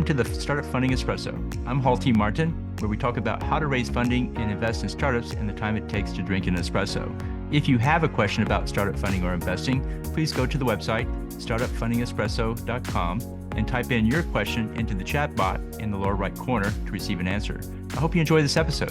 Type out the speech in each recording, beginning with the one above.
Welcome to the Startup Funding Espresso. I'm Hall T. Martin, where we talk about how to raise funding and invest in startups and the time it takes to drink an espresso. If you have a question about startup funding or investing, please go to the website, startupfundingespresso.com, and type in your question into the chat bot in the lower right corner to receive an answer. I hope you enjoy this episode.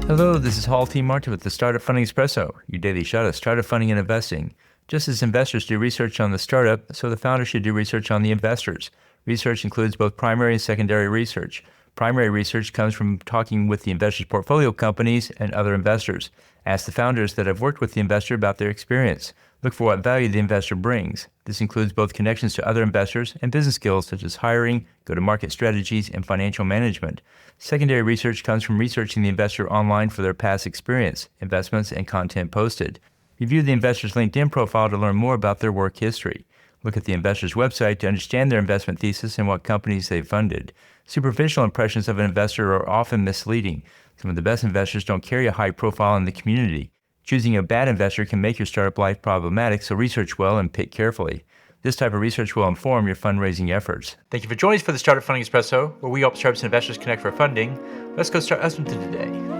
Hello, this is Hall T. Martin with the Startup Funding Espresso, your daily shot of startup funding and investing. Just as investors do research on the startup, so the founder should do research on the investors. Research includes both primary and secondary research. Primary research comes from talking with the investor's portfolio companies and other investors. Ask the founders that have worked with the investor about their experience. Look for what value the investor brings. This includes both connections to other investors and business skills such as hiring, go-to-market strategies, and financial management. Secondary research comes from researching the investor online for their past experience, investments, and content posted. Review the investor's LinkedIn profile to learn more about their work history. Look at the investor's website to understand their investment thesis and what companies they've funded. Superficial impressions of an investor are often misleading. Some of the best investors don't carry a high profile in the community. Choosing a bad investor can make your startup life problematic, so research well and pick carefully. This type of research will inform your fundraising efforts. Thank you for joining us for the Startup Funding Espresso, where we help startups and investors connect for funding. Let's go start us into today.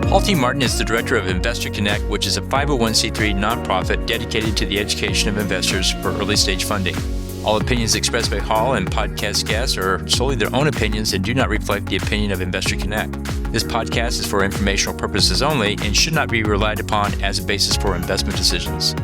Hall T. Martin is the director of Investor Connect, which is a 501c3 nonprofit dedicated to the education of investors for early stage funding. All opinions expressed by Hall and podcast guests are solely their own opinions and do not reflect the opinion of Investor Connect. This podcast is for informational purposes only and should not be relied upon as a basis for investment decisions.